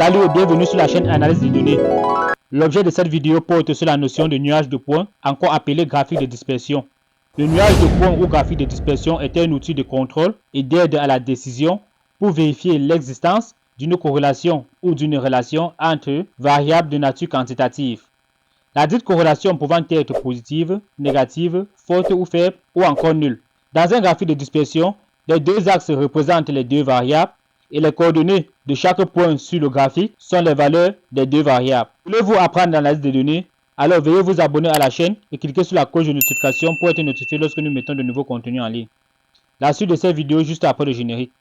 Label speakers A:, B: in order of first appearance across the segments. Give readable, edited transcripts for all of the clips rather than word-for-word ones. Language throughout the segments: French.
A: Salut et bienvenue sur la chaîne Analyse des données. L'objet de cette vidéo porte sur la notion de nuage de points, encore appelé graphique de dispersion. Le nuage de points ou graphique de dispersion est un outil de contrôle et d'aide à la décision pour vérifier l'existence d'une corrélation ou d'une relation entre variables de nature quantitative. La dite corrélation pouvant être positive, négative, forte ou faible ou encore nulle. Dans un graphique de dispersion, les deux axes représentent les deux variables et les coordonnées de chaque point sur le graphique sont les valeurs des deux variables. Voulez-vous apprendre l'analyse des données? Alors veuillez vous abonner à la chaîne et cliquez sur la cloche de notification pour être notifié lorsque nous mettons de nouveaux contenus en ligne. La suite de cette vidéo juste après le générique.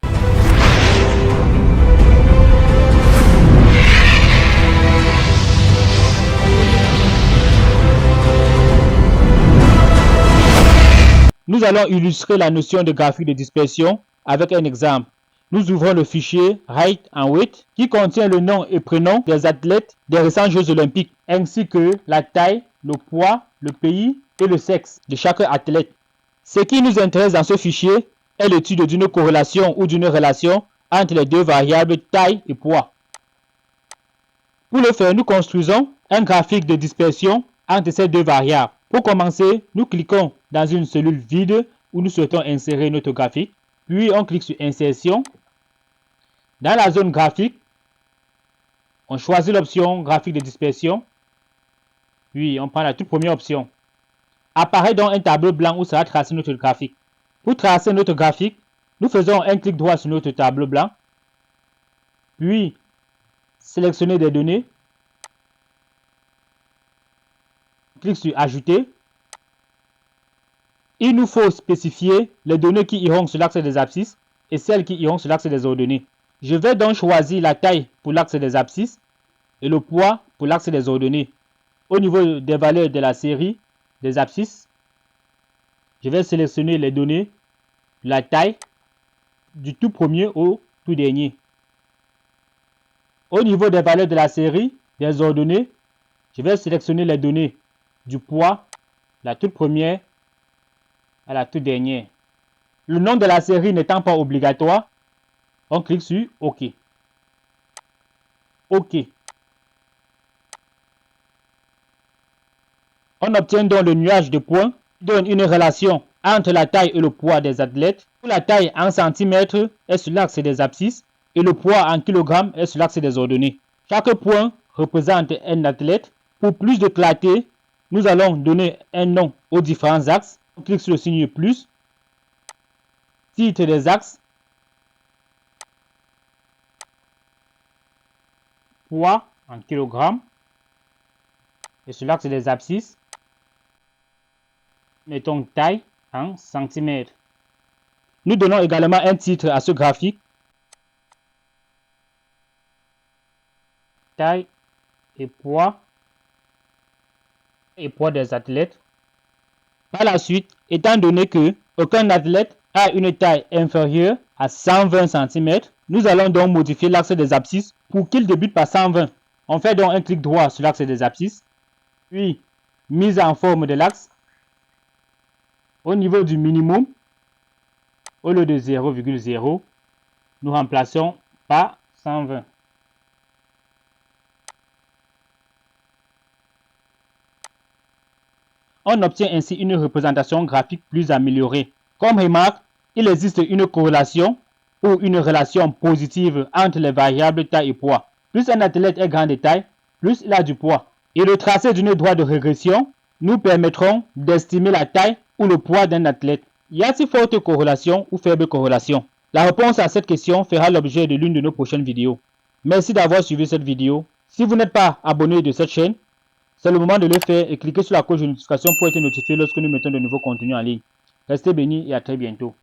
A: Nous allons illustrer la notion de graphique de dispersion avec un exemple. Nous ouvrons le fichier Height and Weight qui contient le nom et prénom des athlètes des récents Jeux Olympiques ainsi que la taille, le poids, le pays et le sexe de chaque athlète. Ce qui nous intéresse dans ce fichier est l'étude d'une corrélation ou d'une relation entre les deux variables taille et poids. Pour le faire, nous construisons un graphique de dispersion entre ces deux variables. Pour commencer, nous cliquons dans une cellule vide où nous souhaitons insérer notre graphique. Puis on clique sur Insertion. Dans la zone graphique, on choisit l'option graphique de dispersion. Puis on prend la toute première option. Apparaît donc un tableau blanc où sera tracé notre graphique. Pour tracer notre graphique, nous faisons un clic droit sur notre tableau blanc. Puis sélectionner des données. Clique sur Ajouter. Il nous faut spécifier les données qui iront sur l'axe des abscisses et celles qui iront sur l'axe des ordonnées. Je vais donc choisir la taille pour l'axe des abscisses et le poids pour l'axe des ordonnées. Au niveau des valeurs de la série des abscisses, je vais sélectionner les données, la taille du tout premier au tout dernier. Au niveau des valeurs de la série des ordonnées, je vais sélectionner les données du poids, la toute première à la toute dernière. Le nom de la série n'étant pas obligatoire, on clique sur OK. OK. On obtient donc le nuage de points qui donne une relation entre la taille et le poids des athlètes, où la taille en centimètres est sur l'axe des abscisses et le poids en kilogrammes est sur l'axe des ordonnées. Chaque point représente un athlète. Pour plus de clarté, nous allons donner un nom aux différents axes. On clique sur le signe plus. Titre des axes. Poids en kilogrammes. Et sur l'axe des abscisses, mettons taille en centimètres. Nous donnons également un titre à ce graphique. Taille et poids des athlètes. Par la suite, étant donné que aucun athlète a une taille inférieure à 120 cm, nous allons donc modifier l'axe des abscisses pour qu'il débute par 120. On fait donc un clic droit sur l'axe des abscisses, puis mise en forme de l'axe. Au niveau du minimum, au lieu de 0,0, nous remplaçons par 120. On obtient ainsi une représentation graphique plus améliorée. Comme remarque, il existe une corrélation ou une relation positive entre les variables taille et poids. Plus un athlète est grand de taille, plus il a du poids. Et le tracé d'une droite de régression nous permettront d'estimer la taille ou le poids d'un athlète. Y a-t-il forte corrélation ou faible corrélation? La réponse à cette question fera l'objet de l'une de nos prochaines vidéos. Merci d'avoir suivi cette vidéo. Si vous n'êtes pas abonné de cette chaîne, c'est le moment de le faire et cliquez sur la cloche de notification pour être notifié lorsque nous mettons de nouveaux contenus en ligne. Restez bénis et à très bientôt.